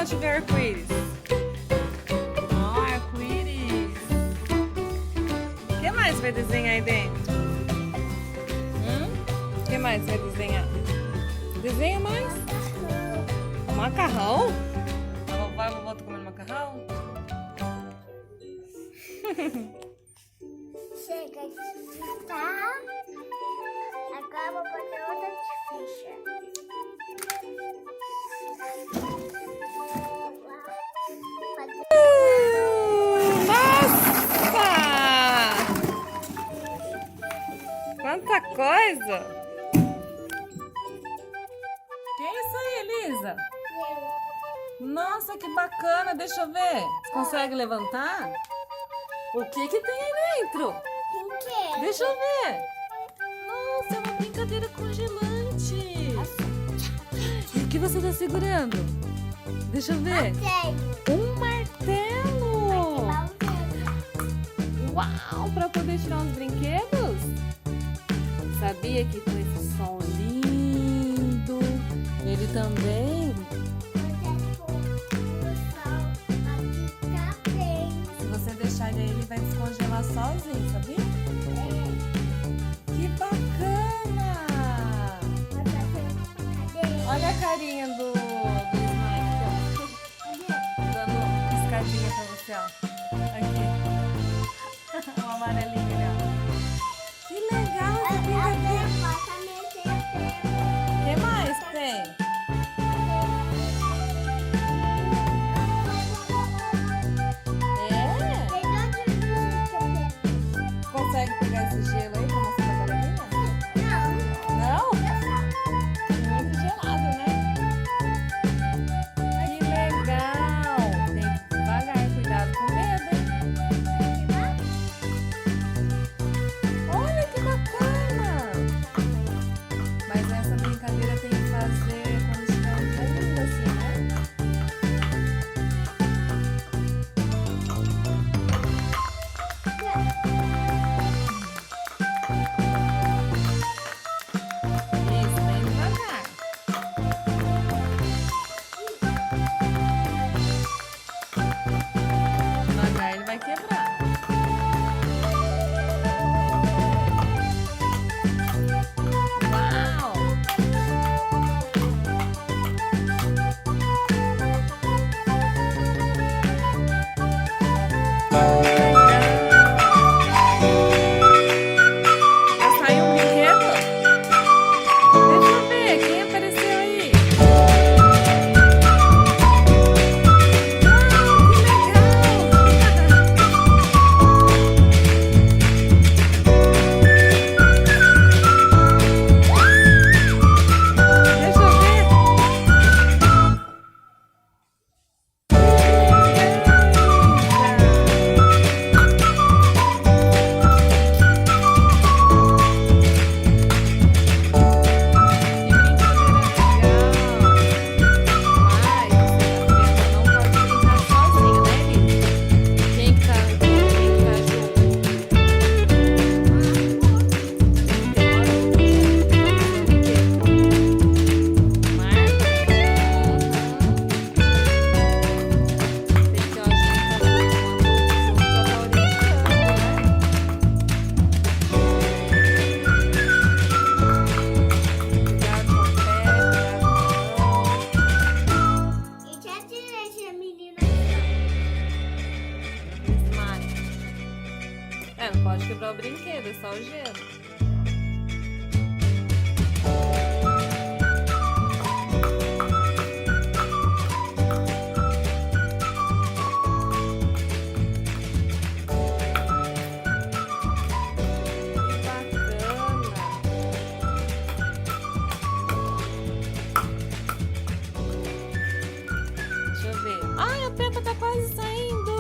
onde vê arco-íris? Ó, arco-íris. O que mais vai desenhar aí dentro? O que mais vai desenhar? Desenha mais. Macarrão? A vovó tá comendo macarrão? Chega de digitar. Agora eu vou fazer outra de ficha. Nossa! Quanta coisa! Que é isso aí, Elisa? Nossa, que bacana! Deixa eu ver. Você consegue levantar? O que que tem aí dentro? Brinquedo. Deixa eu ver. Nossa, é uma brincadeira congelante. E o que você está segurando? Deixa eu ver. Um martelo. Uau, para poder tirar uns brinquedos? Sabia que com esse som lindo, ele também... Se você deixar ele vai descongelar sozinho, sabia? Que bacana! Olha a carinha do slime aqui, ó. Dando piscadinha pra você, ó. Aqui. O amarelinho ali, ó. Que legal essa brincadeira. O que mais tem? Consegue pegar esse gelo aí pra mostrar pra galerinha? Não? Muito gelado, né? Que legal! Tem que devagar, cuidado com o dedo, hein? Olha que bacana! Mas essa brincadeira tem que fazer quando estiver um dia lindo assim, né? Não pode quebrar o brinquedo, é só o gelo. Ai, a Peppa tá quase saindo!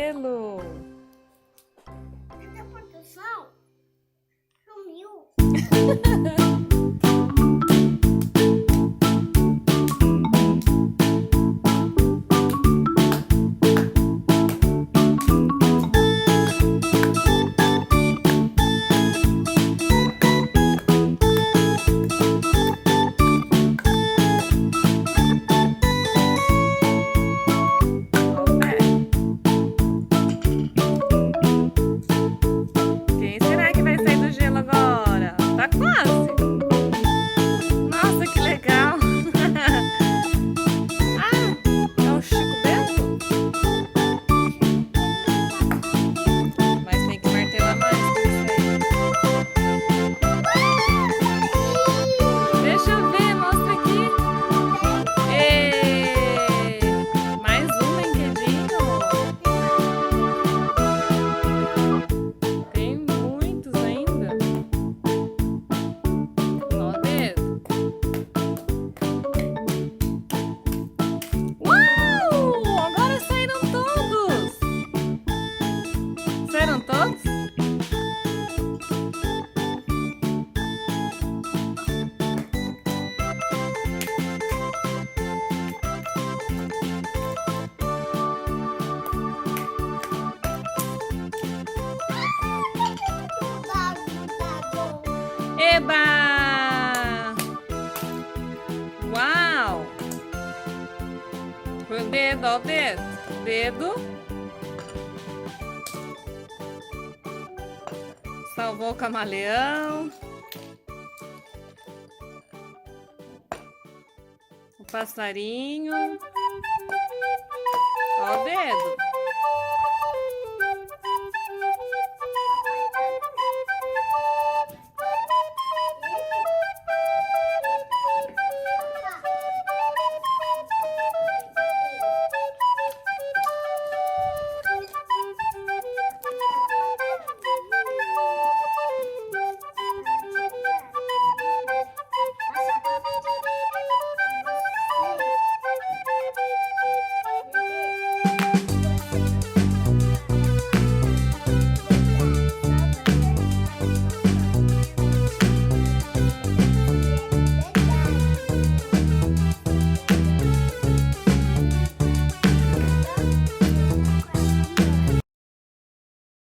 gelo. Cadê a produção? Sumiu. Quem será que vai sair do gelo agora? Tá quase. Nossa, que legal. Ah, é o Chico Bento? Mas tem que martelar mais pra isso aí. Deixa eu ver, mostra aqui. Ê, mais um brinquedinho. Tem muitos ainda. Ó o dedo. Uau! Agora saíram todos. Saíram todos? Eba! Uau! Foi o dedo, ó o dedo. Dedo. Salvou o camaleão. O passarinho.